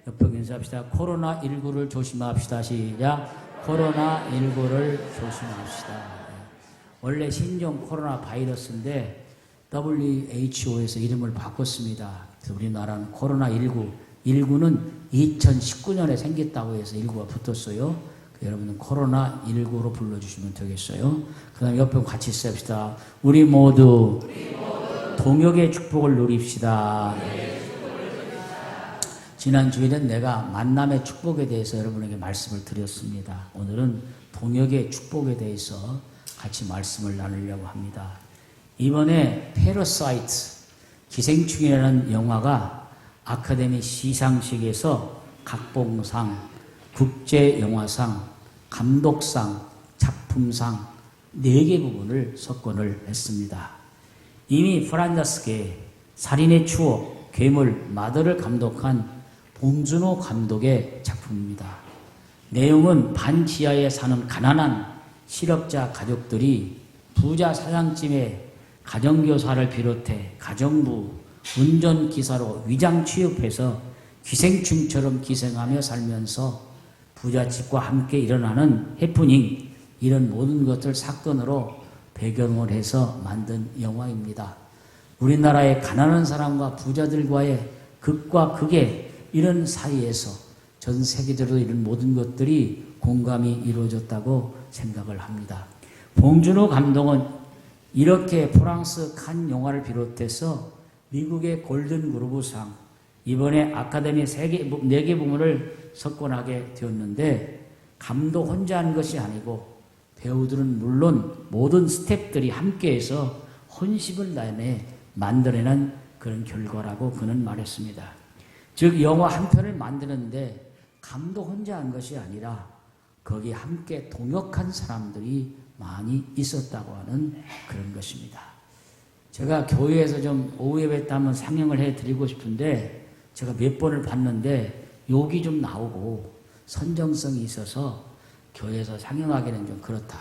옆에 인사합시다. 코로나19를 조심합시다. 시작. 코로나19를 조심합시다. 원래 신종 코로나 바이러스인데 WHO에서 이름을 바꿨습니다. 그래서 우리나라는 코로나19, 19는 2019년에 생겼다고 해서 19가 붙었어요. 여러분은 코로나19로 불러주시면 되겠어요. 그 다음에 옆에 같이 씁시다. 우리 모두 동역의 축복을 누립시다. 지난 주일엔 내가 만남의 축복에 대해서 여러분에게 말씀을 드렸습니다. 오늘은 동역의 축복에 대해서 같이 말씀을 나누려고 합니다. 이번에 패러사이트, 기생충이라는 영화가 아카데미 시상식에서 각본상, 국제영화상, 감독상, 작품상 4개 부분을 석권을 했습니다. 이미 프란다스계, 살인의 추억, 괴물, 마더를 감독한 봉준호 감독의 작품입니다. 내용은 반지하에 사는 가난한 실업자 가족들이 부자 사장집에 가정교사를 비롯해 가정부, 운전기사로 위장 취업해서 기생충처럼 기생하며 살면서 부잣집과 함께 일어나는 해프닝, 이런 모든 것을 사건으로 배경을 해서 만든 영화입니다. 우리나라의 가난한 사람과 부자들과의 극과 극의 이런 사이에서 전 세계적으로 이런 모든 것들이 공감이 이루어졌다고 생각을 합니다. 봉준호 감독은 이렇게 프랑스 칸 영화를 비롯해서 미국의 골든글로브상, 이번에 아카데미 4개 부문을 석권하게 되었는데, 감독 혼자 한 것이 아니고 배우들은 물론 모든 스태프들이 함께해서 혼심을 다해 만들어낸 그런 결과라고 그는 말했습니다. 즉 영화 한 편을 만드는데 감독 혼자 한 것이 아니라 거기에 함께 동역한 사람들이 많이 있었다고 하는 그런 것입니다. 제가 교회에서 좀 오후 예배 때 한번 상영을 해드리고 싶은데 제가 몇 번을 봤는데 욕이 좀 나오고 선정성이 있어서 교회에서 상영하기는 좀 그렇다.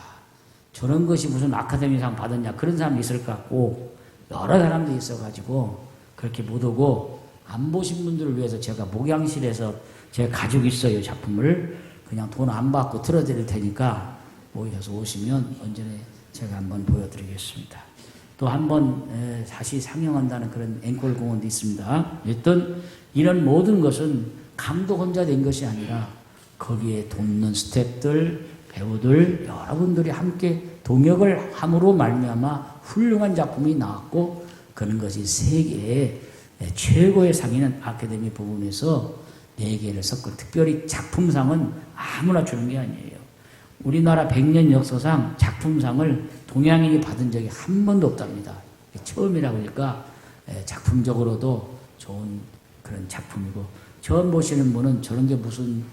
저런 것이 무슨 아카데미상 받았냐 그런 사람이 있을 것 같고 여러 사람들이 있어가지고 그렇게 못 오고, 안 보신 분들을 위해서 제가 목양실에서 제가 가지고 있어요. 작품을 그냥 돈 안 받고 틀어드릴 테니까 모여서 오시면 언제나 제가 한번 보여드리겠습니다. 또 한번 다시 상영한다는 그런 앵콜 공원도 있습니다. 어떤 이런 모든 것은 감독 혼자 된 것이 아니라 거기에 돕는 스태프들, 배우들, 여러분들이 함께 동역을 함으로 말미암아 훌륭한 작품이 나왔고, 그런 것이 세계의 최고의 상이는 아카데미 부분에서 4개를 섞고, 특별히 작품상은 아무나 주는 게 아니에요. 우리나라 100년 역사상 작품상을 동양인이 받은 적이 한 번도 없답니다. 처음이라고 하니까 작품적으로도 좋은 그런 작품이고, 처음 보시는 분은 저런 게 무슨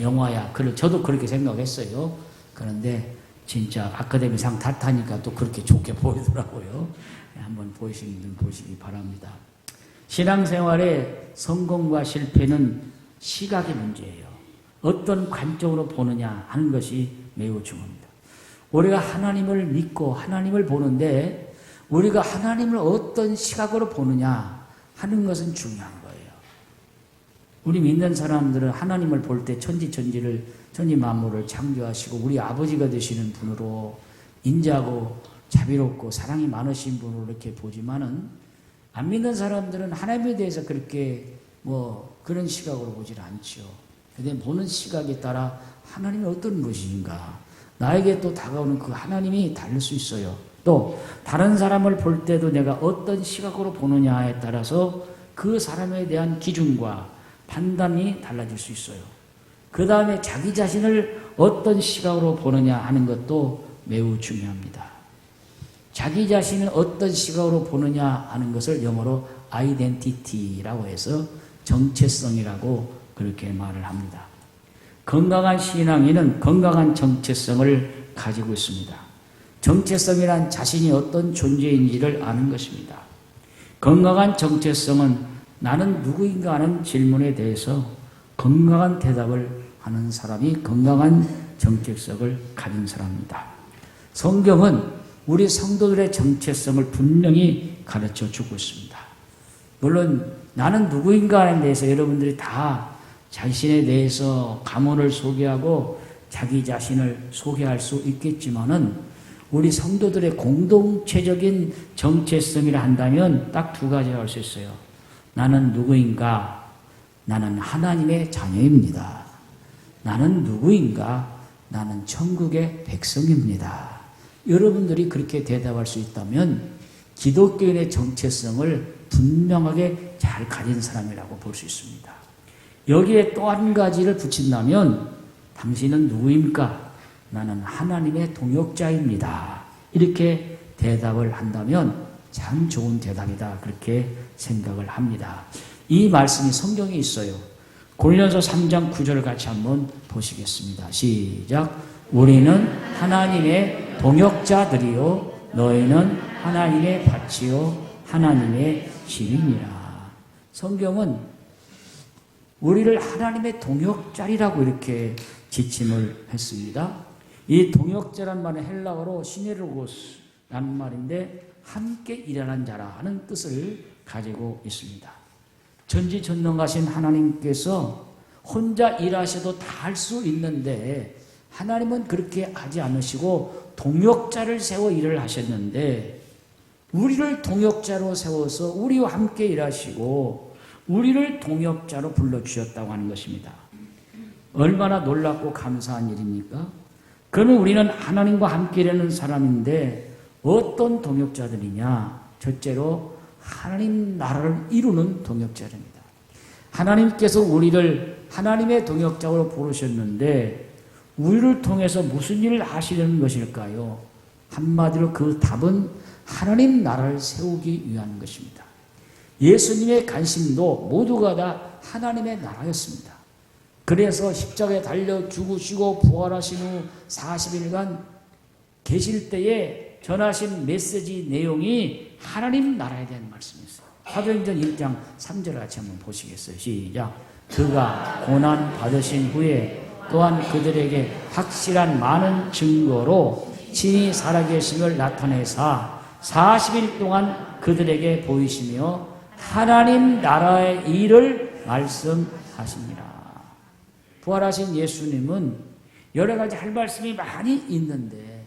영화야. 저도 그렇게 생각했어요. 그런데 진짜 아카데미상 탓하니까 또 그렇게 좋게 보이더라고요. 한번 보시기 바랍니다. 신앙생활의 성공과 실패는 시각의 문제예요. 어떤 관점으로 보느냐 하는 것이 매우 중요합니다. 우리가 하나님을 믿고 하나님을 보는데 우리가 하나님을 어떤 시각으로 보느냐 하는 것은 중요한 거예요. 우리 믿는 사람들은 하나님을 볼 때 천지 만물을 창조하시고 우리 아버지가 되시는 분으로 인자하고 자비롭고 사랑이 많으신 분으로 이렇게 보지만은, 안 믿는 사람들은 하나님에 대해서 그렇게 그런 시각으로 보질 않죠. 근데 보는 시각에 따라 하나님이 어떤 것인가, 나에게 또 다가오는 그 하나님이 다를 수 있어요. 또 다른 사람을 볼 때도 내가 어떤 시각으로 보느냐에 따라서 그 사람에 대한 기준과 판단이 달라질 수 있어요. 그 다음에 자기 자신을 어떤 시각으로 보느냐 하는 것도 매우 중요합니다. 자기 자신을 어떤 시각으로 보느냐 하는 것을 영어로 아이덴티티라고 해서 정체성이라고 그렇게 말을 합니다. 건강한 신앙인은 건강한 정체성을 가지고 있습니다. 정체성이란 자신이 어떤 존재인지를 아는 것입니다. 건강한 정체성은 나는 누구인가 하는 질문에 대해서 건강한 대답을 하는 사람이 건강한 정체성을 가진 사람입니다. 성경은 우리 성도들의 정체성을 분명히 가르쳐 주고 있습니다. 물론 나는 누구인가에 대해서 여러분들이 다 자신에 대해서 가문을 소개하고 자기 자신을 소개할 수 있겠지만은 우리 성도들의 공동체적인 정체성이라 한다면 딱 두 가지가 할 수 있어요. 나는 누구인가? 나는 하나님의 자녀입니다. 나는 누구인가? 나는 천국의 백성입니다. 여러분들이 그렇게 대답할 수 있다면 기독교인의 정체성을 분명하게 잘 가진 사람이라고 볼 수 있습니다. 여기에 또 한 가지를 붙인다면 당신은 누구입니까? 나는 하나님의 동역자입니다. 이렇게 대답을 한다면 참 좋은 대답이다. 그렇게 생각을 합니다. 이 말씀이 성경에 있어요. 고린도서 3장 9절을 같이 한번 보시겠습니다. 시작. 우리는 하나님의 동역자들이요 너희는 하나님의 밭이요 하나님의 집이니라. 성경은 우리를 하나님의 동역자리라고 이렇게 지칭을 했습니다. 이 동역자란 말은 헬라어로 시네르고스라는 말인데 함께 일하는 자라 하는 뜻을 가지고 있습니다. 전지전능하신 하나님께서 혼자 일하셔도 다 할 수 있는데 하나님은 그렇게 하지 않으시고 동역자를 세워 일을 하셨는데 우리를 동역자로 세워서 우리와 함께 일하시고 우리를 동역자로 불러주셨다고 하는 것입니다. 얼마나 놀랍고 감사한 일입니까? 그러면 우리는 하나님과 함께 일하는 사람인데 어떤 동역자들이냐? 첫째로 하나님 나라를 이루는 동역자입니다. 하나님께서 우리를 하나님의 동역자로 부르셨는데 우리를 통해서 무슨 일을 하시려는 것일까요? 한마디로 그 답은 하나님 나라를 세우기 위한 것입니다. 예수님의 관심도 모두가 다 하나님의 나라였습니다. 그래서 십자가에 달려 죽으시고 부활하신 후 40일간 계실 때에 전하신 메시지 내용이 하나님 나라에 대한 말씀이었어요. 사도행전 1장 3절 같이 한번 보시겠어요? 시작. 그가 고난 받으신 후에 또한 그들에게 확실한 많은 증거로 친히 살아계심을 나타내사 40일 동안 그들에게 보이시며 하나님 나라의 일을 말씀하시니라. 부활하신 예수님은 여러 가지 할 말씀이 많이 있는데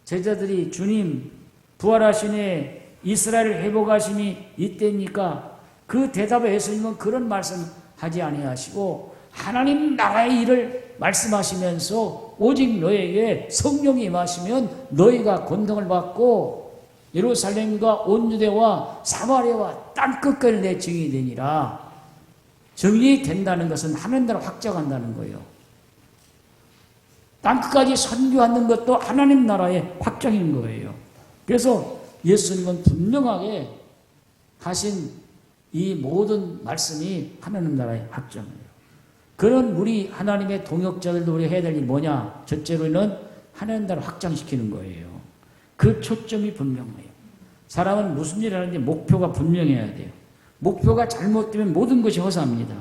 제자들이 주님 부활하신 후에 이스라엘을 회복하심이 이때입니까? 그 대답에 예수님은 그런 말씀 하지 아니하시고 하나님 나라의 일을 말씀하시면서 오직 너에게 성령이 임하시면 너희가 권능을 받고 예루살렘과 온 유대와 사마리아와 땅끝까지 내 증인이 되니라. 증인이 된다는 것은 하나님 나라를 확장한다는 거예요. 땅끝까지 선교하는 것도 하나님 나라의 확장인 거예요. 그래서 예수님은 분명하게 하신 이 모든 말씀이 하나님 나라의 확장이에요. 그런 우리 하나님의 동역자들도 우리 해야 될 일이 뭐냐? 첫째로는 하나님 나라를 확장시키는 거예요. 그 초점이 분명해요. 사람은 무슨 일을 하는지 목표가 분명해야 돼요. 목표가 잘못되면 모든 것이 허사합니다.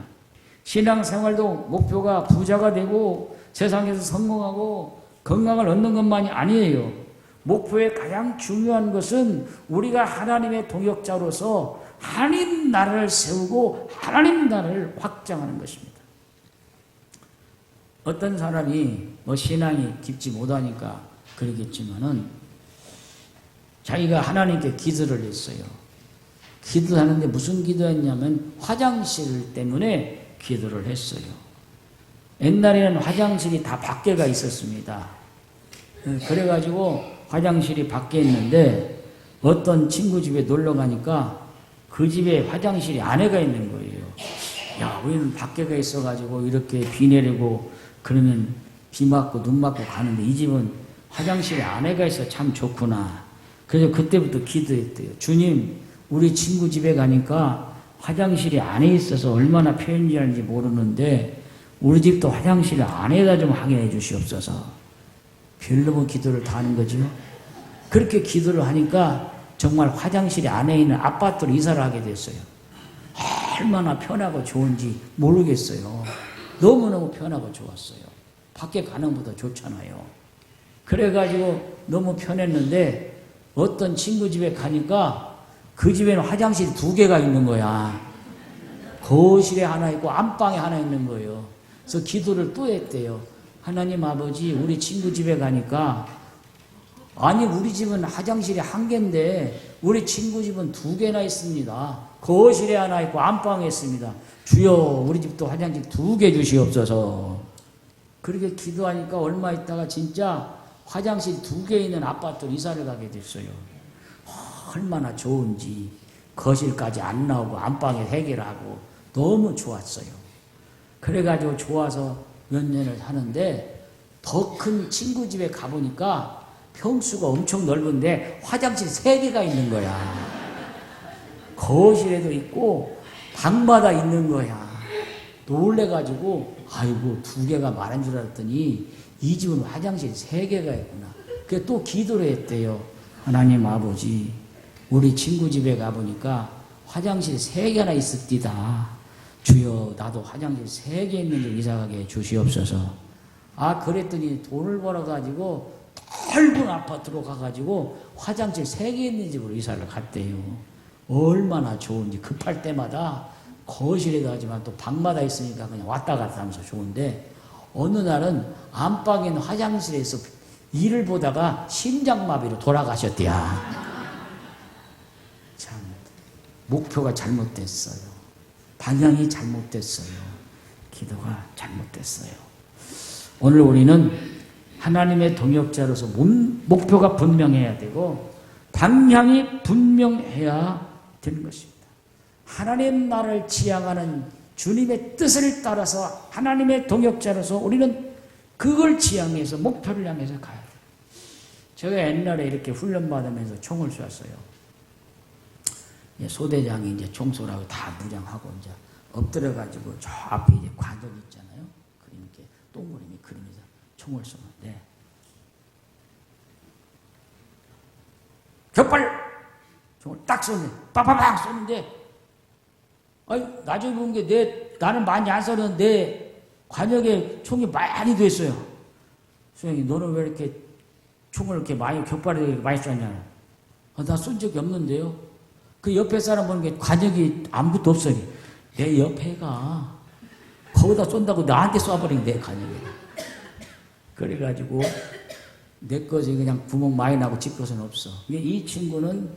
신앙생활도 목표가 부자가 되고 세상에서 성공하고 건강을 얻는 것만이 아니에요. 목표의 가장 중요한 것은 우리가 하나님의 동역자로서 하나님 나라를 세우고 하나님 나라를 확장하는 것입니다. 어떤 사람이 신앙이 깊지 못하니까 그러겠지만은 자기가 하나님께 기도를 했어요. 기도하는데 무슨 기도했냐면 화장실 때문에 기도를 했어요. 옛날에는 화장실이 다 밖에가 있었습니다. 그래가지고 화장실이 밖에 있는데 어떤 친구 집에 놀러 가니까 그 집에 화장실이 안에가 있는 거예요. 야, 우리는 밖에가 있어가지고 이렇게 비 내리고 그러면 비 맞고 눈 맞고 가는데 이 집은 화장실에 안에가 있어 참 좋구나. 그래서 그때부터 기도했대요. 주님, 우리 친구 집에 가니까 화장실이 안에 있어서 얼마나 편리한지 모르는데 우리 집도 화장실 안에다 좀 하게 해 주시옵소서. 별로면 기도를 다 하는 거죠. 그렇게 기도를 하니까 정말 화장실이 안에 있는 아파트로 이사를 하게 됐어요. 얼마나 편하고 좋은지 모르겠어요. 너무너무 편하고 좋았어요. 밖에 가는 것보다 좋잖아요. 그래가지고 너무 편했는데 어떤 친구 집에 가니까 그 집에는 화장실이 2개가 있는 거야. 거실에 하나 있고 안방에 하나 있는 거예요. 그래서 기도를 또 했대요. 하나님 아버지, 우리 친구 집에 가니까, 아니 우리 집은 화장실이 한 개인데 우리 친구 집은 2개나 있습니다. 거실에 하나 있고 안방에 있습니다. 주여, 우리 집도 화장실 2개 주시옵소서. 그렇게 기도하니까 얼마 있다가 진짜 화장실 2개 있는 아파트로 이사를 가게 됐어요. 얼마나 좋은지, 거실까지 안 나오고 안방에 해결하고 너무 좋았어요. 그래가지고 좋아서 몇 년을 사는데, 더 큰 친구 집에 가보니까 평수가 엄청 넓은데 화장실 3개가 있는 거야. 거실에도 있고 방마다 있는 거야. 놀래가지고 아이고 2개가 많은 줄 알았더니 이 집은 화장실 3개가 있구나. 그래서 또 기도를 했대요. 하나님 아버지, 우리 친구 집에 가보니까 화장실 3개나 있습니다. 주여, 나도 화장실 3개 있는 집 이사가게 주시옵소서. 아, 그랬더니 돈을 벌어가지고 넓은 아파트로 가가지고 화장실 3개 있는 집으로 이사를 갔대요. 얼마나 좋은지. 급할 때마다 거실에도 하지만 또 방마다 있으니까 그냥 왔다 갔다 하면서 좋은데, 어느 날은 안방에 있는 화장실에서 일을 보다가 심장마비로 돌아가셨대야. 참, 목표가 잘못됐어요. 방향이 잘못됐어요. 기도가 잘못됐어요. 오늘 우리는 하나님의 동역자로서 목표가 분명해야 되고 방향이 분명해야 되는 것입니다. 하나님 나라를 지향하는 주님의 뜻을 따라서 하나님의 동역자로서 우리는 그걸 지향해서 목표를 향해서 가야 돼요. 제가 옛날에 이렇게 훈련받으면서 총을 쏘았어요. 소대장이 이제 총 쏘라고 다 무장하고 이제 엎드려가지고 저 앞에 이제 관역 있잖아요. 이렇게 동그라미 그리면서 총을 쏘는데, 격발! 총을 딱 쏘는데, 빠바박 쏘는데, 아니, 나중에 본 게 나는 많이 안 쏘는데 관역에 총이 많이 됐어요. 수영이, 너는 왜 이렇게 총을 이렇게 많이, 격발을 많이 쏘냐? 나 쏜 적이 없는데요. 그 옆에 사람 보는 게 관역이 아무것도 없어요. 내 옆에가 거기다 쏜다고 나한테 쏴버린 내 관역이. 그래가지고 내 것이 그냥 구멍 많이 나고 지 것은 없어. 이 친구는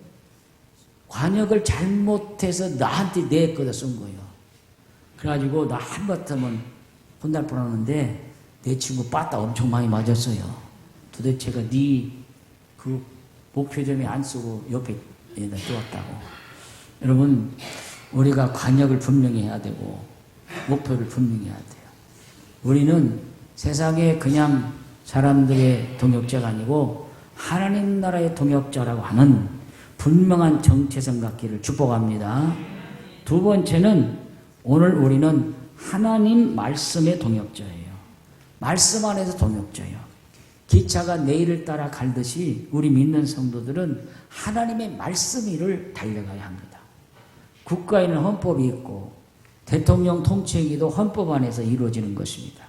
관역을 잘못해서 나한테 내 거다 쏜 거예요. 그래가지고 나 한바탕은 혼날 뻔하는데 내 친구 빠따 엄청 많이 맞았어요. 도대체가 네 그 목표점에 안 쓰고 옆에 에다 쏘았다고. 여러분, 우리가 관역을 분명히 해야 되고 목표를 분명히 해야 돼요. 우리는 세상에 그냥 사람들의 동역자가 아니고 하나님 나라의 동역자라고 하는 분명한 정체성 갖기를 축복합니다. 두 번째는, 오늘 우리는 하나님 말씀의 동역자예요. 말씀 안에서 동역자예요. 기차가 내일을 따라 갈듯이 우리 믿는 성도들은 하나님의 말씀 위를 달려가야 합니다. 국가에는 헌법이 있고 대통령 통치기도 헌법 안에서 이루어지는 것입니다.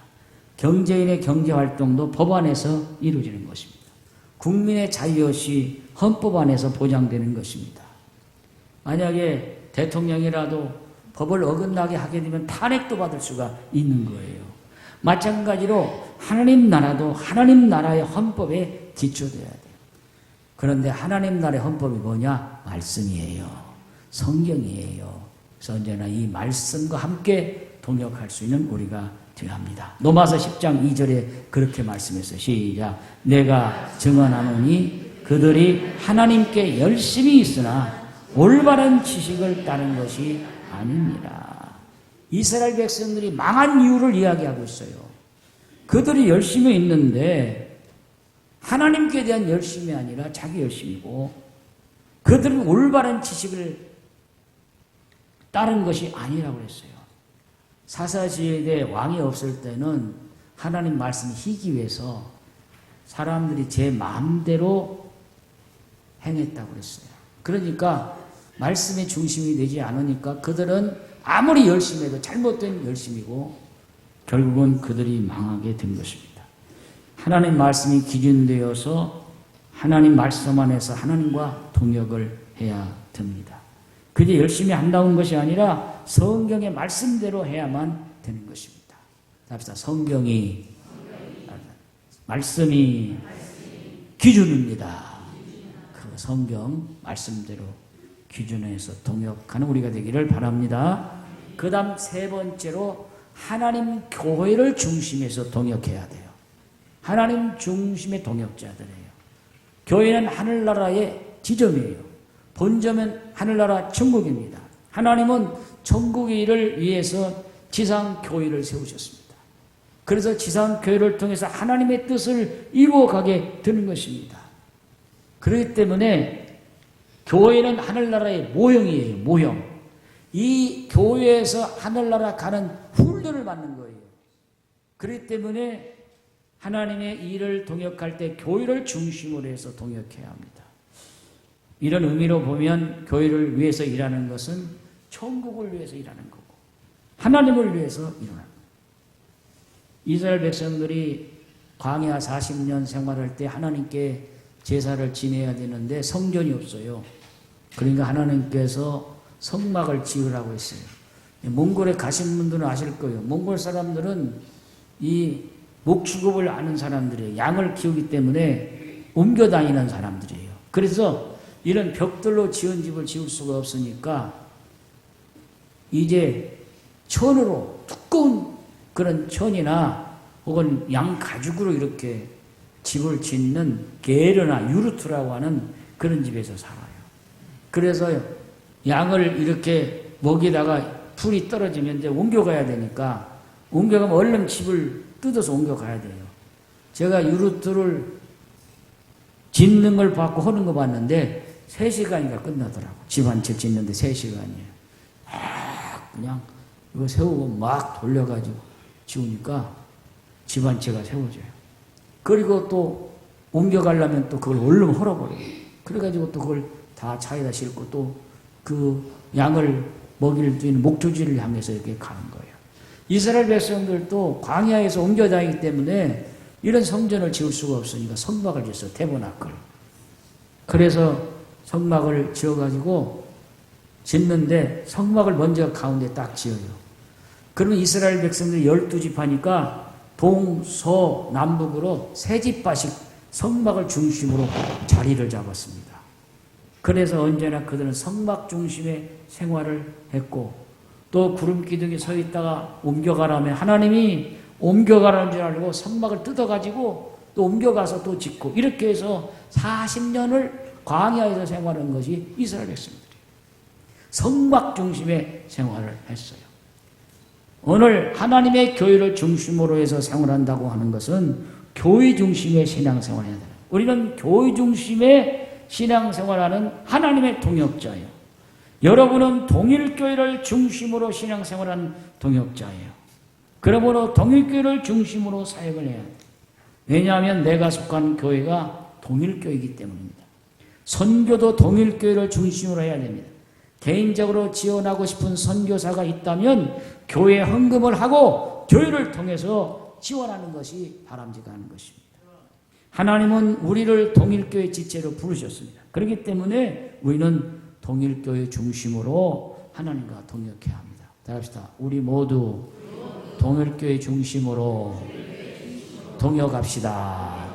경제인의 경제활동도 법 안에서 이루어지는 것입니다. 국민의 자유의식이 헌법 안에서 보장되는 것입니다. 만약에 대통령이라도 법을 어긋나게 하게 되면 탄핵도 받을 수가 있는 거예요. 마찬가지로 하나님 나라도 하나님 나라의 헌법에 기초되어야 돼요. 그런데 하나님 나라의 헌법이 뭐냐? 말씀이에요. 성경이에요. 그래서 언제나 이 말씀과 함께 동역할 수 있는 우리가 되어야 합니다. 로마서 10장 2절에 그렇게 말씀했어요. 시작. 내가 증언하노니 그들이 하나님께 열심히 있으나 올바른 지식을 따른 것이 아닙니다. 이스라엘 백성들이 망한 이유를 이야기하고 있어요. 그들이 열심히 있는데 하나님께 대한 열심이 아니라 자기 열심이고, 그들은 올바른 지식을 따른 것이 아니라고 했어요. 사사시대 왕이 없을 때는 하나님 말씀을 희기 위해서 사람들이 제 마음대로 행했다고 그랬어요. 그러니까 말씀의 중심이 되지 않으니까 그들은 아무리 열심히 해도 잘못된 열심이고 결국은 그들이 망하게 된 것입니다. 하나님 말씀이 기준되어서 하나님 말씀 안에서 하나님과 동역을 해야 됩니다. 그게 열심히 한다는 것이 아니라 성경의 말씀대로 해야만 되는 것입니다. 합시다. 성경이 말씀이 기준입니다. 그 성경 말씀대로 기준에서 동역하는 우리가 되기를 바랍니다. 그 다음 세 번째로 하나님 교회를 중심에서 동역해야 돼요. 하나님 중심의 동역자들이에요. 교회는 하늘나라의 지점이에요. 본점은 하늘나라 천국입니다. 하나님은 천국의 일을 위해서 지상교회를 세우셨습니다. 그래서 지상교회를 통해서 하나님의 뜻을 이루어가게 되는 것입니다. 그렇기 때문에 교회는 하늘나라의 모형이에요. 모형. 이 교회에서 하늘나라 가는 훈련을 받는 거예요. 그렇기 때문에 하나님의 일을 동역할 때 교회를 중심으로 해서 동역해야 합니다. 이런 의미로 보면 교회를 위해서 일하는 것은 천국을 위해서 일하는 거고 하나님을 위해서 일하는 거예요. 이스라엘 백성들이 광야 40년 생활할 때 하나님께 제사를 지내야 되는데 성전이 없어요. 그러니까 하나님께서 성막을 지으라고 했어요. 몽골에 가신 분들은 아실 거예요. 몽골 사람들은 이 목축업을 아는 사람들이에요. 양을 키우기 때문에 옮겨 다니는 사람들이에요. 그래서 이런 벽돌로 지은 집을 지을 수가 없으니까 이제 천으로 두꺼운 그런 천이나 혹은 양 가죽으로 이렇게 집을 짓는 게르나 유르트라고 하는 그런 집에서 살아요. 그래서 양을 이렇게 먹이다가 풀이 떨어지면 이제 옮겨가야 되니까 옮겨가면 얼른 집을 뜯어서 옮겨가야 돼요. 제가 유르트를 짓는 걸 봤고 하는 거 봤는데 3시간인가 끝나더라고. 집 한 채 짓는데 3시간이에요. 그냥 이거 세우고 막 돌려가지고 지우니까 집 한 채가 세워져요. 그리고 또 옮겨가려면 또 그걸 얼른 헐어버려요. 그래가지고 또 그걸 다 차에다 싣고 또 그 양을 먹이를 두는 목조지를 향해서 이렇게 가는 거예요. 이스라엘 백성들도 광야에서 옮겨 다니기 때문에 이런 성전을 지을 수가 없으니까 성막을 지었어요. 태보나클. 그래서 성막을 지어가지고 짓는데 성막을 먼저 가운데 딱 지어요. 그러면 이스라엘 백성들이 12지파니까 동서 남북으로 3지파씩 성막을 중심으로 자리를 잡았습니다. 그래서 언제나 그들은 성막 중심의 생활을 했고 또 구름 기둥이 서 있다가 옮겨가라면 하나님이 옮겨가라는 줄 알고 성막을 뜯어가지고 또 옮겨가서 또 짓고 이렇게 해서 40년을 광야에서 생활한 것이 이스라엘 백성들이에요. 성막 중심의 생활을 했어요. 오늘 하나님의 교회를 중심으로 해서 생활한다고 하는 것은 교회 중심의 신앙생활이야 돼요. 우리는 교회 중심의 신앙생활하는 하나님의 동역자예요. 여러분은 동일교회를 중심으로 신앙생활하는 동역자예요. 그러므로 동일교회를 중심으로 사역을 해야 돼요. 왜냐하면 내가 속한 교회가 동일교회이기 때문입니다. 선교도 동일교회를 중심으로 해야 됩니다. 개인적으로 지원하고 싶은 선교사가 있다면 교회에 헌금을 하고 교회를 통해서 지원하는 것이 바람직한 것입니다. 하나님은 우리를 동일교회 지체로 부르셨습니다. 그렇기 때문에 우리는 동일교회 중심으로 하나님과 동역해야 합니다. 다 합시다. 우리 모두 동일교회 중심으로 동역합시다.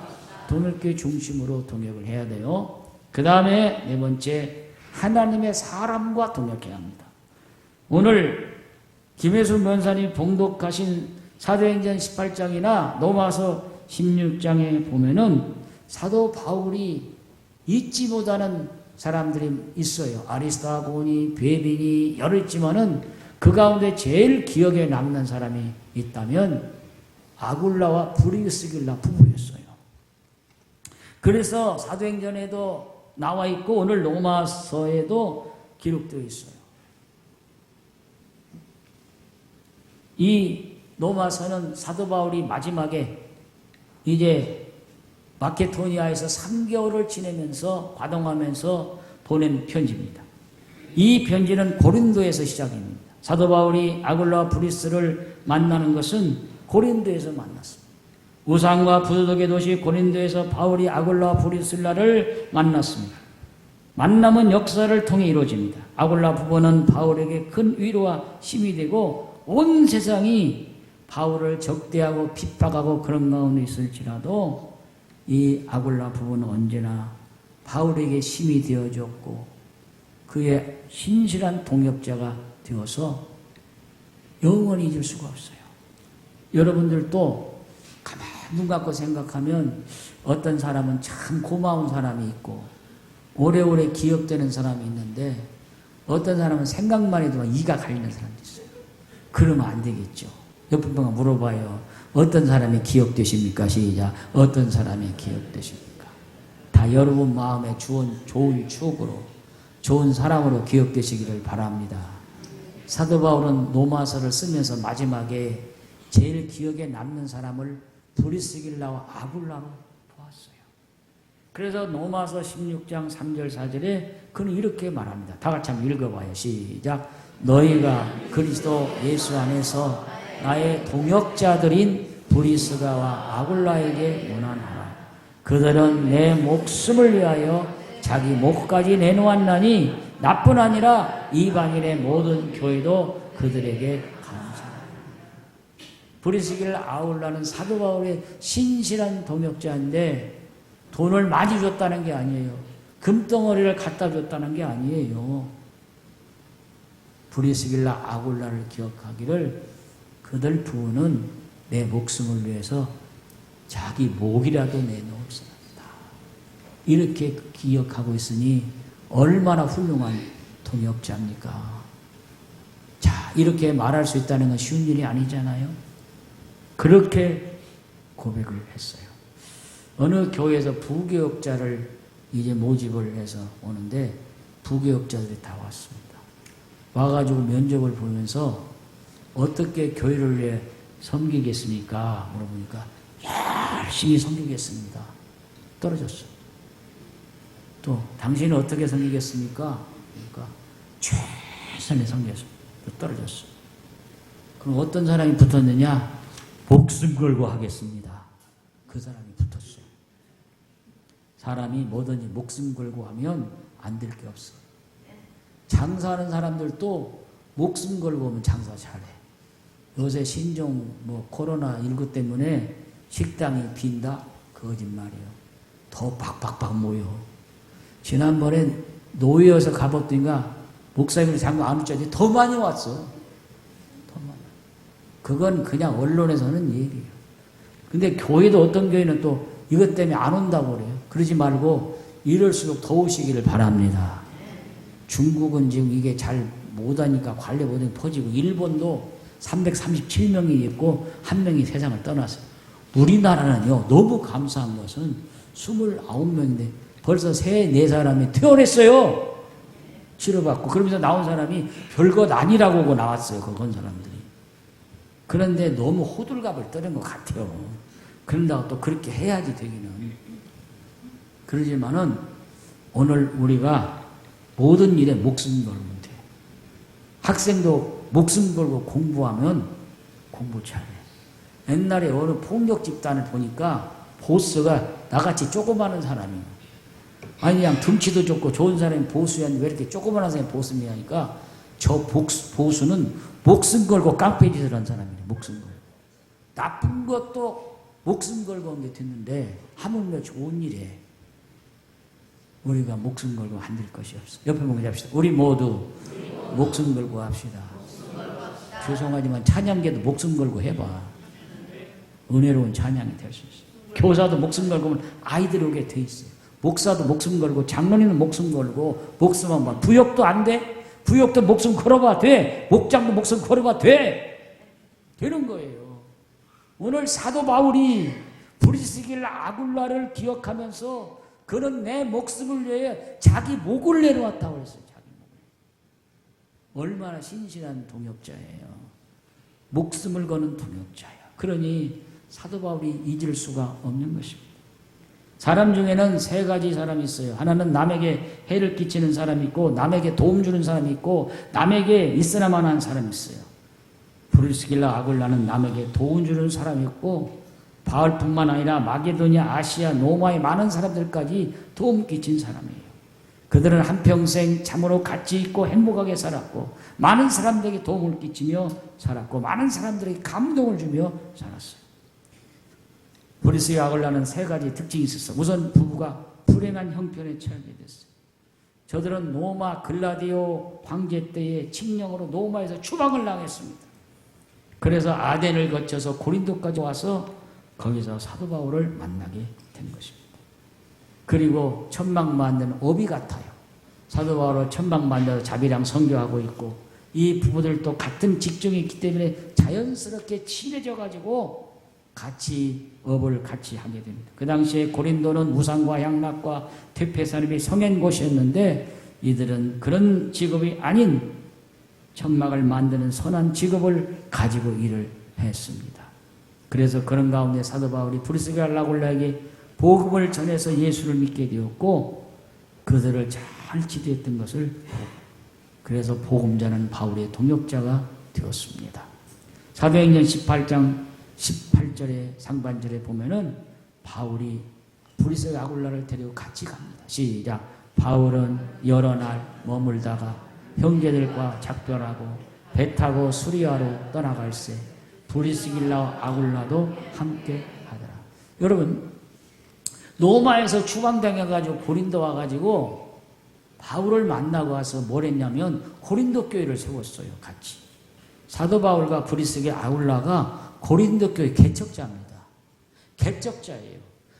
동일교회 중심으로 동역을 해야 돼요. 그 다음에 4번째, 하나님의 사람과 동역해야 합니다. 오늘 김혜수 변사님이 봉독하신 사도행전 18장이나 로마서 16장에 보면은 사도 바울이 잊지 못하는 사람들이 있어요. 아리스타고니, 베빈이 여러 있지만은 그 가운데 제일 기억에 남는 사람이 있다면 아굴라와 브리스길라 부부였어요. 그래서 사도행전에도 나와 있고 오늘 로마서에도 기록되어 있어요. 이 로마서는 사도 바울이 마지막에 이제 마케도니아에서 3개월을 지내면서 과동하면서 보낸 편지입니다. 이 편지는 고린도에서 시작입니다. 사도 바울이 아굴라와 브리스를 만나는 것은 고린도에서 만났습니다. 우상과 부도덕의 도시 고린도에서 바울이 아굴라와 브리스라를 만났습니다. 만남은 역사를 통해 이루어집니다. 아굴라 부부는 바울에게 큰 위로와 힘이 되고 온 세상이 바울을 적대하고 핍박하고 그런 가운데 있을지라도 이 아굴라 부부는 언제나 바울에게 힘이 되어줬고 그의 신실한 동역자가 되어서 영원히 잊을 수가 없어요. 여러분들도 가만히 눈 감고 생각하면 어떤 사람은 참 고마운 사람이 있고 오래오래 기억되는 사람이 있는데 어떤 사람은 생각만 해도 이가 갈리는 사람도 있어요. 그러면 안 되겠죠. 옆에 분과 물어봐요. 어떤 사람이 기억되십니까? 시작. 어떤 사람이 기억되십니까? 다 여러분 마음에 좋은 추억으로 좋은 사람으로 기억되시기를 바랍니다. 사도 바울은 로마서를 쓰면서 마지막에 제일 기억에 남는 사람을 브리스길라와 아굴라로 보았어요. 그래서 로마서 16장 3절 4절에 그는 이렇게 말합니다. 다 같이 한번 읽어봐요. 시작. 너희가 그리스도 예수 안에서 나의 동역자들인 브리스가와 아굴라에게 문안하라. 그들은 내 목숨을 위하여 자기 목까지 내놓았나니 나뿐 아니라 이방인의 모든 교회도 그들에게 감사하라. 브리스길 아굴라는 사도 바울의 신실한 동역자인데 돈을 많이 줬다는 게 아니에요. 금덩어리를 갖다 줬다는 게 아니에요. 브리스길라 아굴라를 기억하기를 그들 부부는 내 목숨을 위해서 자기 목이라도 내놓을 사람이다. 이렇게 기억하고 있으니 얼마나 훌륭한 동역자입니까? 자, 이렇게 말할 수 있다는 건 쉬운 일이 아니잖아요. 그렇게 고백을 했어요. 어느 교회에서 부교역자를 이제 모집을 해서 오는데 부교역자들이 다 왔습니다. 와가지고 면접을 보면서 어떻게 교회를 위해 섬기겠습니까? 물어보니까 열심히 섬기겠습니다. 떨어졌어요. 또 당신은 어떻게 섬기겠습니까? 그러니까 최선을 섬기겠습니다. 또 떨어졌어요. 그럼 어떤 사람이 붙었느냐? 목숨 걸고 하겠습니다. 그 사람이 붙었어요. 사람이 뭐든지 목숨 걸고 하면 안 될 게 없어. 장사하는 사람들도 목숨 걸고 하면 장사 잘해. 요새 신종 코로나19 때문에 식당이 빈다? 거짓말이에요. 더 박박박 모여. 지난번에 노예여서 가봤더니가 목사님이 장구 안 웃자지 더 많이 왔어. 더 많이. 그건 그냥 언론에서는 얘기예요. 근데 교회도 어떤 교회는 또 이것 때문에 안 온다고 그래요. 그러지 말고 이럴수록 더 오시기를 바랍니다. 중국은 지금 이게 잘 못하니까 관리 못하니까 퍼지고 일본도 337명이 있고 한 명이 세상을 떠났어요. 우리나라는요 너무 감사한 것은 29명인데 벌써 3-4사람이 퇴원했어요. 치료받고. 그러면서 나온 사람이 별것 아니라고 하고 나왔어요. 그건 사람들이. 그런데 너무 호들갑을 떠는 것 같아요. 그런다고 또 그렇게 해야지 되기는. 그러지만은 오늘 우리가 모든 일에 목숨 걸면 돼. 학생도 목숨 걸고 공부하면 공부 잘해. 옛날에 어느 폭력 집단을 보니까 보스가 나같이 조그마한 사람이에요. 아니 그냥 등치도 좋고 좋은 사람이 보수였는데 왜 이렇게 조그마한 사람이 보수냐 하니까 저 보수는 목숨 걸고 깡패짓을 한 사람이에요. 목숨 걸고. 나쁜 것도 목숨 걸고 한 게 됐는데 하물며 좋은 일에 우리가 목숨 걸고 안 될 것이 없어. 옆에 보고 잡시다. 우리 모두 목숨 걸고 합시다. 죄송하지만 찬양계도 목숨 걸고 해봐. 은혜로운 찬양이 될 수 있어요. 교사도 목숨 걸고 하면 아이들이 오게 돼 있어요. 목사도 목숨 걸고 장로님은 목숨 걸고 목숨 한번. 부역도 안 돼? 부역도 목숨 걸어봐 돼. 목장도 목숨 걸어봐 돼. 되는 거예요. 오늘 사도 바울이 브리스길라 아굴라를 기억하면서 그는 내 목숨을 위해 자기 목을 내놓았다고 그랬어요. 자기 목을. 얼마나 신실한 동역자예요. 목숨을 거는 동역자예요. 그러니 사도 바울이 잊을 수가 없는 것입니다. 사람 중에는 3가지 사람이 있어요. 하나는 남에게 해를 끼치는 사람이 있고 남에게 도움 주는 사람이 있고 남에게 있으나만 한 사람이 있어요. 브리스길라 아굴라는 남에게 도움 주는 사람이었고 바울뿐만 아니라 마게도냐, 아시아, 로마의 많은 사람들까지 도움 끼친 사람이에요. 그들은 한평생 참으로 가치 있고 행복하게 살았고 많은 사람들에게 도움을 끼치며 살았고 많은 사람들에게 감동을 주며 살았어요. 브리스의 아굴라는 세 가지 특징이 있었어요. 우선 부부가 불행한 형편에 처하게 됐어요. 저들은 노마 글라디오 황제 때의 칙령으로 노마에서 추방을 당했습니다. 그래서 아덴을 거쳐서 고린도까지 와서 거기서 사도 바울을 만나게 된 것입니다. 그리고 천막만드는 업이 같아요. 사도 바울은 천막만들어서 자비랑 선교하고 있고 이 부부들도 같은 직종이 있기 때문에 자연스럽게 친해져 가지고 같이 업을 같이 하게 됩니다. 그 당시에 고린도는 우상과 향락과 퇴폐산업이 성행 곳이었는데 이들은 그런 직업이 아닌 천막을 만드는 선한 직업을 가지고 일을 했습니다. 그래서 그런 가운데 사도 바울이 브리스가 아굴라에게 복음을 전해서 예수를 믿게 되었고 그들을 잘 지도했던 것을 그래서 복음자는 바울의 동역자가 되었습니다. 사도행전 18장 18절의 상반절에 보면은 바울이 브리스가 아굴라를 데리고 같이 갑니다. 시작. 바울은 여러 날 머물다가 형제들과 작별하고 배 타고 수리아로 떠나갈새 브리스길라 아굴라도 함께 하더라. 여러분 로마에서 추방당해가지고 고린도 와가지고 바울을 만나고 와서 뭘 했냐면 고린도 교회를 세웠어요. 같이. 사도 바울과 브리스의 아굴라가 고린도 교회 개척자입니다. 개척자예요.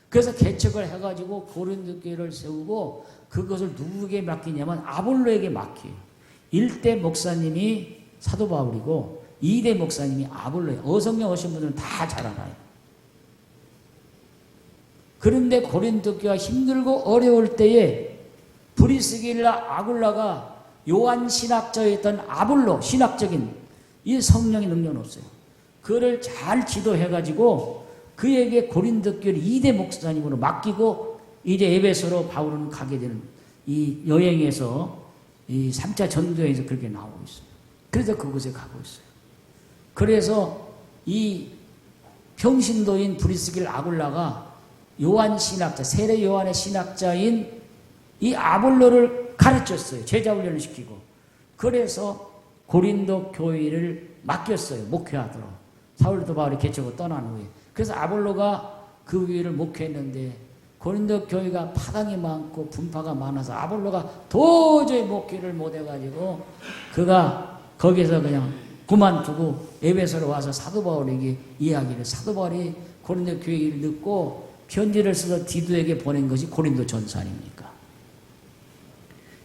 그래서 개척을 해가지고 고린도 교회를 세우고 그것을 누구에게 맡기냐면 아볼로에게 맡겨요. 1대 목사님이 사도 바울이고 2대 목사님이 아볼로예요. 어성령 오신 분들은 다 잘 알아요. 그런데 고린도 교회가 힘들고 어려울 때에 브리스길라 아굴라가 요한 신학자였던 아볼로 신학적인 이 성령의 능력은 없어요. 그를 잘 지도해가지고 그에게 고린도 교회 2대 목사님으로 맡기고 이제 에베소로 바울은 가게 되는 이 여행에서 이 3차 전도에서 그렇게 나오고 있어요. 그래서 그곳에 가고 있어요. 그래서 이 평신도인 브리스길 아굴라가 요한 신학자, 세례 요한의 신학자인 이 아볼로를 가르쳤어요. 제자 훈련을 시키고. 그래서 고린도 교회를 맡겼어요. 목회하도록. 사울도 바울이 개척을 떠난 후에. 그래서 아볼로가 그 교회를 목회했는데 고린도 교회가 파당이 많고 분파가 많아서 아볼로가 도저히 목회를 못해가지고 그가 거기서 그냥 그만두고 에베소로 와서 사도 바울에게 이야기를 사도 바울이 고린도 교회를 듣고 편지를 써서 디도에게 보낸 것이 고린도 전서 아닙니까?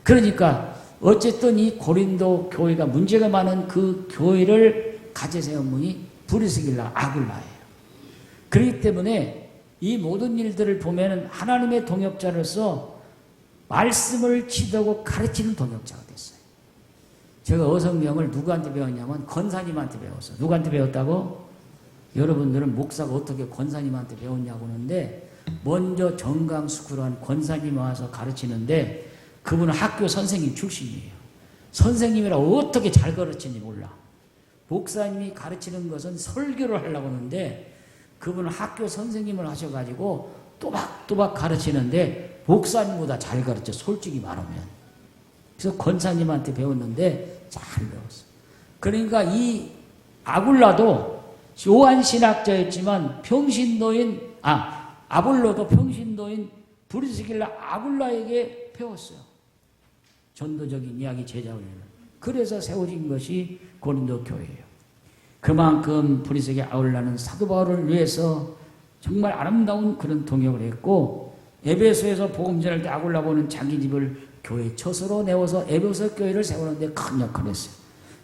그러니까 어쨌든 이 고린도 교회가 문제가 많은 그 교회를 가져 세운 분이 브리스길라 아굴라예요. 그렇기 때문에 이 모든 일들을 보면은 하나님의 동역자로서 말씀을 지도하고 가르치는 동역자가 됐어요. 제가 어성령을 누구한테 배웠냐면 권사님한테 배웠어요. 누구한테 배웠다고? 여러분들은 목사가 어떻게 권사님한테 배웠냐고 하는데 먼저 정강스쿨한 권사님 와서 가르치는데 그분은 학교 선생님 출신이에요. 선생님이라 어떻게 잘 가르치는지 몰라. 목사님이 가르치는 것은 설교를 하려고 하는데 그분은 학교 선생님을 하셔가지고 또박또박 가르치는데 목사님보다 잘 가르쳐 솔직히 말하면. 그래서 권사님한테 배웠는데 잘 배웠어요. 그러니까 이 아굴라도 요한 신학자였지만 아볼로도 평신도인 브리스길라 아굴라에게 배웠어요. 전도적인 이야기 제자훈련을. 그래서 세워진 것이 고린도 교회예요. 그만큼 브리스길라 아굴라는 사도 바울을 위해서 정말 아름다운 그런 동역을 했고 에베소에서 복음 전할 때 아굴라 보는 자기 집을 교회 처소로 내어서 에베소 교회를 세우는데 큰 역할을 했어요.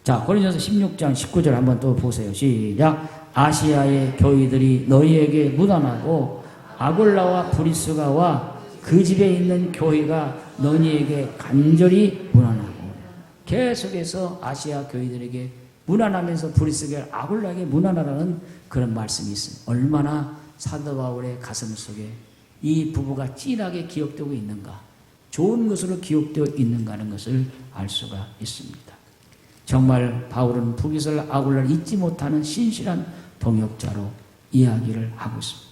자, 고린도서 16장 19절 한번 또 보세요. 시작. 아시아의 교회들이 너희에게 무난하고 아굴라와 브리스가 와 그 집에 있는 교회가 너희에게 간절히 무난하고 계속해서 아시아 교회들에게 무난하면서 브리스가 아굴라에게 무난하라는 그런 말씀이 있어요. 얼마나 사도 바울의 가슴 속에 이 부부가 진하게 기억되고 있는가, 좋은 것으로 기억되어 있는가 하는 것을 알 수가 있습니다. 정말 바울은 북이슬 아굴라를 잊지 못하는 신실한 동역자로 이야기를 하고 있습니다.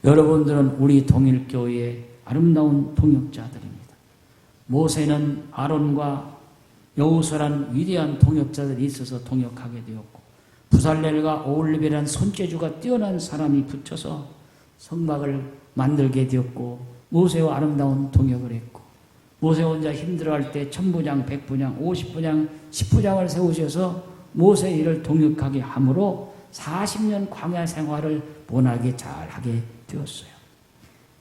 여러분들은 우리 동일교회의 아름다운 동역자들입니다. 모세는 아론과 여호수아라는 위대한 동역자들이 있어서 동역하게 되었고 부살렐과 오홀립이라는 손재주가 뛰어난 사람이 붙여서 성막을 만들게 되었고 모세와 아름다운 동역을 했고 모세 혼자 힘들어할 때 1000부장, 100부장, 50부장, 10부장을 세우셔서 모세 일을 동역하게 함으로 40년 광야 생활을 원하게 잘하게 되었어요.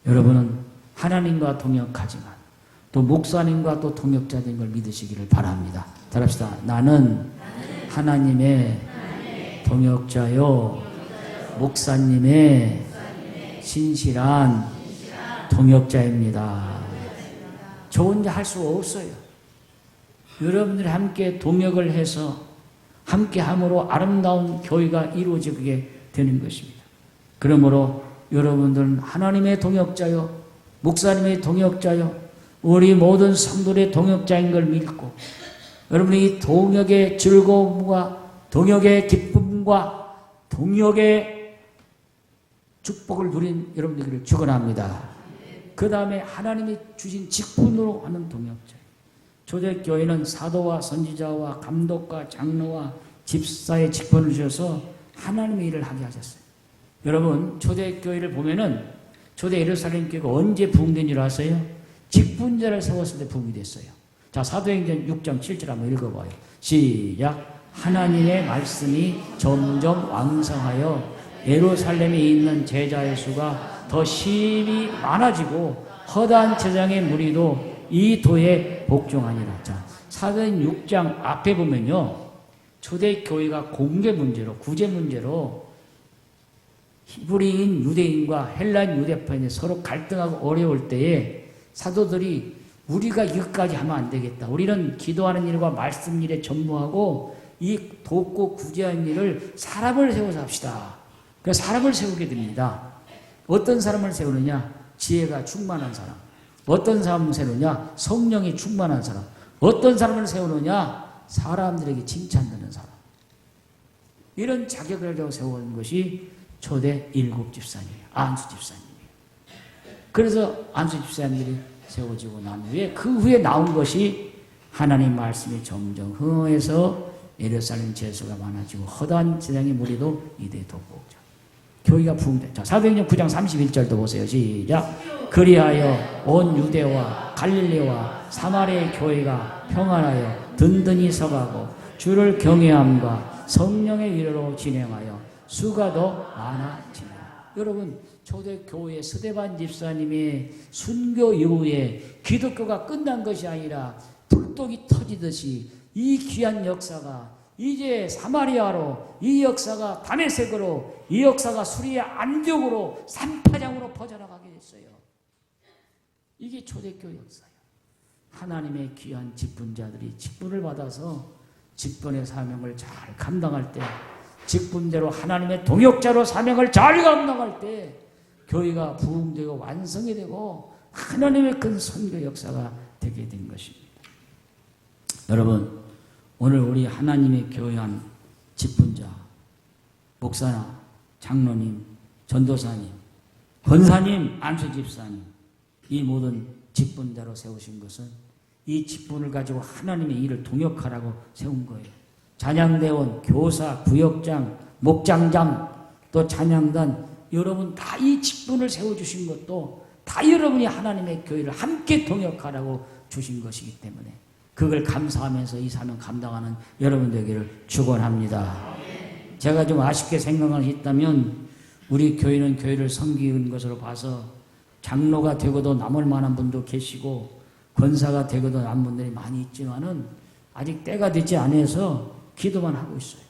여러분은 하나님과 동역하지만 또 목사님과 또 동역자된 걸 믿으시기를 바랍니다. 따라합시다. 나는 하나님의 동역자요 목사님의 신실한 동역자입니다. 저 혼자 할 수 없어요. 여러분들이 함께 동역을 해서 함께 함으로 아름다운 교회가 이루어지게 되는 것입니다. 그러므로 여러분들은 하나님의 동역자요 목사님의 동역자요 우리 모든 성도의 동역자인 걸 믿고 여러분이 동역의 즐거움과 동역의 기쁨과 동역의 축복을 누린 여러분들에게 축원합니다. 그 다음에 하나님이 주신 직분으로 하는 동역자. 초대교회는 사도와 선지자와 감독과 장로와 집사의 직분을 주셔서 하나님의 일을 하게 하셨어요. 여러분 초대교회를 보면은 초대 예루살렘 교회가 언제 부흥된 줄 아세요? 직분자를 세웠을 때 부흥이 됐어요. 자, 사도행전 6장 7절 한번 읽어봐요. 시작. 하나님의 말씀이 점점 왕성하여 예루살렘에 있는 제자의 수가 더 심히 많아지고 허다한 제장의 무리도 이 도에 복종하니라. 자, 사도행전 6장 앞에 보면요. 초대교회가 공개 문제로 구제 문제로 히브리인 유대인과 헬라인 유대파인이 서로 갈등하고 어려울 때에 사도들이 우리가 이것까지 하면 안 되겠다. 우리는 기도하는 일과 말씀 일에 전무하고 이 돕고 구제하는 일을 사람을 세워서 합시다. 그래서 사람을 세우게 됩니다. 어떤 사람을 세우느냐? 지혜가 충만한 사람. 어떤 사람을 세우느냐? 성령이 충만한 사람. 어떤 사람을 세우느냐? 사람들에게 칭찬되는 사람. 이런 자격을 가지고 세운 것이 초대 7 집사님이에요. 안수 집사님이에요. 그래서 안수 집사님들이 세워지고 난 후에 그 후에 나온 것이 하나님 말씀이 점점 흥해서 예루살렘 제수가 많아지고 허다한 제장의 무리도 이대 돕고자 교회가 부흥됐죠. 자, 사도행전 9장 31절도 보세요. 시작. 그리하여 온 유대와 갈릴리와 사마리아의 교회가 평안하여 든든히 서가고 주를 경외함과 성령의 위로로 진행하여 수가 더 많아지라. 여러분 초대교회 스데반 집사님의 순교 이후에 기독교가 끝난 것이 아니라 불독이 터지듯이 이 귀한 역사가 이제 사마리아로, 이 역사가 다메섹으로, 이 역사가 수리아 안디옥으로 산파장으로 퍼져나가게 됐어요. 이게 초대교회 역사예요. 하나님의 귀한 직분자들이 직분을 받아서 직분의 사명을 잘 감당할 때, 직분대로 하나님의 동역자로 사명을 잘 감당할 때 교회가 부흥되고 완성이 되고 하나님의 큰 선교 역사가 되게 된 것입니다. 여러분, 오늘 우리 하나님의 교회한 직분자, 목사나 장로님, 전도사님, 권사님, 안수집사님, 이 모든 직분자로 세우신 것은 이 직분을 가지고 하나님의 일을 동역하라고 세운 거예요. 찬양대원, 교사, 부역장, 목장장, 또 찬양단, 여러분 다 이 직분을 세워주신 것도 다 여러분이 하나님의 교회를 함께 동역하라고 주신 것이기 때문에 그걸 감사하면서 이 사명 감당하는 여러분 되기를 축원합니다. 제가 좀 아쉽게 생각을 했다면 우리 교회는 교회를 섬기는 것으로 봐서 장로가 되고도 남을 만한 분도 계시고 권사가 되고도 남은 분들이 많이 있지만은 아직 때가 되지 않아서 기도만 하고 있어요.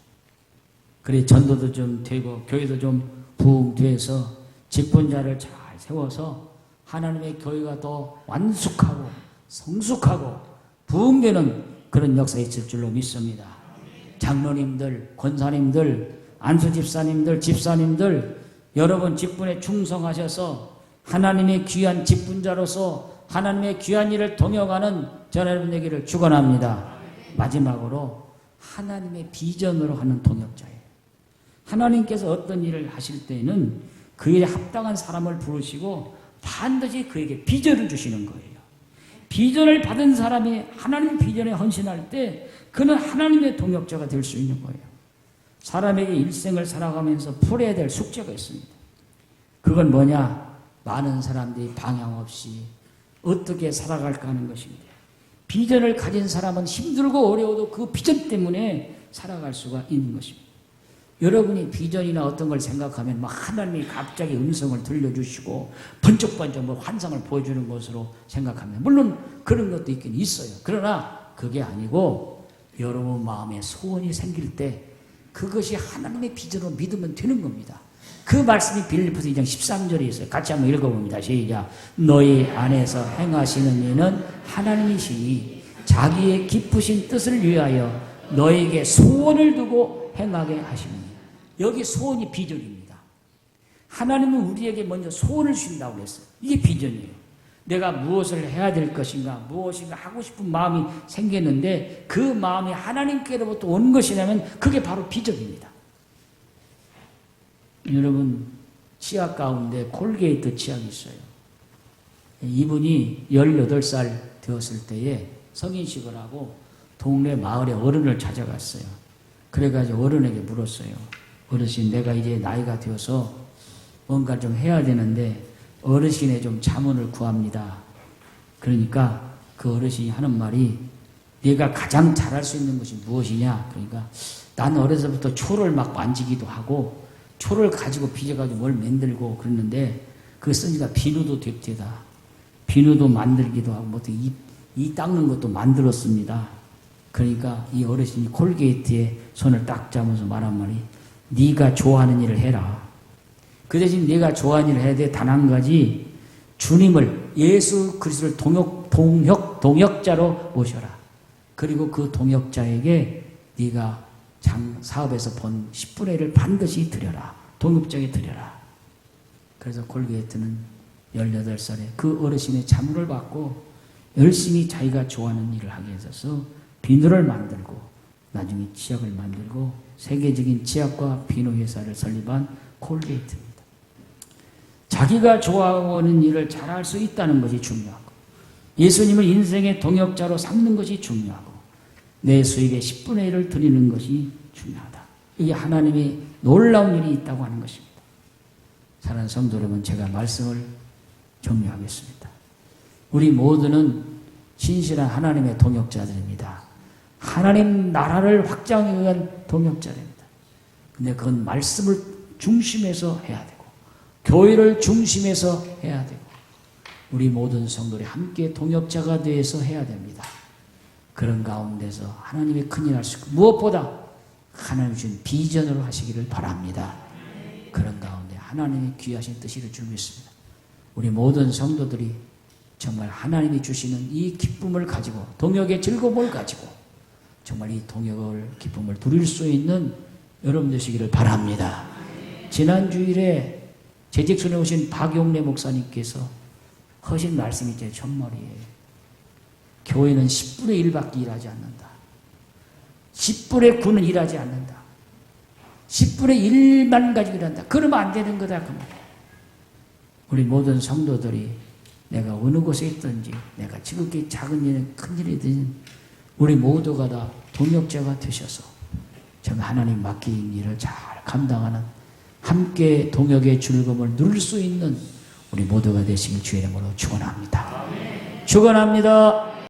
그래 전도도 좀 되고 교회도 좀 부흥돼서 직분자를 잘 세워서 하나님의 교회가 더 완숙하고 성숙하고 부흥되는 그런 역사가 있을 줄로 믿습니다. 장로님들, 권사님들, 안수집사님들, 집사님들 여러분 직분에 충성하셔서 하나님의 귀한 직분자로서 하나님의 귀한 일을 동역하는 저와 여러분 되기를 축원합니다. 마지막으로 하나님의 비전으로 하는 동역자예요. 하나님께서 어떤 일을 하실 때는 그에 합당한 사람을 부르시고 반드시 그에게 비전을 주시는 거예요. 비전을 받은 사람이 하나님 비전에 헌신할 때 그는 하나님의 동역자가 될 수 있는 거예요. 사람에게 일생을 살아가면서 풀어야 될 숙제가 있습니다. 그건 뭐냐? 많은 사람들이 방향 없이 어떻게 살아갈까 하는 것입니다. 비전을 가진 사람은 힘들고 어려워도 그 비전 때문에 살아갈 수가 있는 것입니다. 여러분이 비전이나 어떤 걸 생각하면 막 하나님이 갑자기 음성을 들려주시고 번쩍번쩍 뭐 환상을 보여주는 것으로 생각합니다. 물론 그런 것도 있긴 있어요. 그러나 그게 아니고 여러분 마음에 소원이 생길 때 그것이 하나님의 비전으로 믿으면 되는 겁니다. 그 말씀이 빌립보서 2장 13절에 있어요. 같이 한번 읽어봅니다. 시작. 너희 안에서 행하시는 이는 하나님이시니 자기의 기쁘신 뜻을 위하여 너에게 소원을 두고 행하게 하시니. 여기 소원이 비전입니다. 하나님은 우리에게 먼저 소원을 주신다고 그랬어요. 이게 비전이에요. 내가 무엇을 해야 될 것인가, 무엇인가 하고 싶은 마음이 생겼는데 그 마음이 하나님께로부터 온 것이라면 그게 바로 비전입니다. 여러분, 치약 가운데 콜게이트 치약이 있어요. 이분이 18살 되었을 때에 성인식을 하고 동네 마을의 어른을 찾아갔어요. 그래가지고 어른에게 물었어요. 어르신, 내가 이제 나이가 되어서 뭔가 좀 해야 되는데 어르신의 좀 자문을 구합니다. 그러니까 그 어르신이 하는 말이 네가 가장 잘할 수 있는 것이 무엇이냐? 그러니까 난 어려서부터 초를 막 만지기도 하고 초를 가지고 빚어가지고 뭘 만들고 그랬는데 그 쓰니까 비누도 됩니다. 비누도 만들기도 하고 뭐 이 닦는 것도 만들었습니다. 그러니까 이 어르신이 콜게이트에 손을 딱 잡으면서 말한 말이 네가 좋아하는 일을 해라. 그 대신 네가 좋아하는 일을 해야 돼. 단 한 가지 주님을 예수 그리스도를 동역자로 모셔라. 그리고 그 동역자에게 네가 사업에서 번 10분의 1을 반드시 드려라. 동역자에게 드려라. 그래서 콜게이트는 18살에 그 어르신의 자문을 받고 열심히 자기가 좋아하는 일을 하게 해서 비누를 만들고 나중에 치약을 만들고 세계적인 치약과 비누 회사를 설립한 콜게이트입니다. 자기가 좋아하는 일을 잘할 수 있다는 것이 중요하고 예수님을 인생의 동역자로 삼는 것이 중요하고 내 수입의 10분의 1을 드리는 것이 중요하다. 이게 하나님의 놀라운 일이 있다고 하는 것입니다. 사랑하는 성도 여러분, 제가 말씀을 정리하겠습니다. 우리 모두는 신실한 하나님의 동역자들입니다. 하나님 나라를 확장하기 위한 동역자입니다. 근데 그건 말씀을 중심에서 해야 되고 교회를 중심에서 해야 되고 우리 모든 성도들이 함께 동역자가 되어서 해야 됩니다. 그런 가운데서 하나님의 큰일 할 수 있고 무엇보다 하나님 주신 비전으로 하시기를 바랍니다. 그런 가운데 하나님의 귀하신 뜻을 줄고 있습니다. 우리 모든 성도들이 정말 하나님이 주시는 이 기쁨을 가지고 동역의 즐거움을 가지고 정말 이 동역을 기쁨을 누릴 수 있는 여러분 되시기를 바랍니다. 지난 주일에 재직순에 오신 박용래 목사님께서 하신 말씀이 제 첫머리예요. 교회는 10분의 1밖에 일하지 않는다. 10분의 9는 일하지 않는다. 10분의 1만 가지고 일한다. 그러면 안 되는 거다. 그 말이에요. 우리 모든 성도들이 내가 어느 곳에 있든지 내가 지극히 작은 일은 큰 일이든 우리 모두가 다 동역자가 되셔서 정말 하나님 맡긴 일을 잘 감당하는 함께 동역의 즐거움을 누릴 수 있는 우리 모두가 되시길 주의 이름으로 축원합니다. 축원합니다.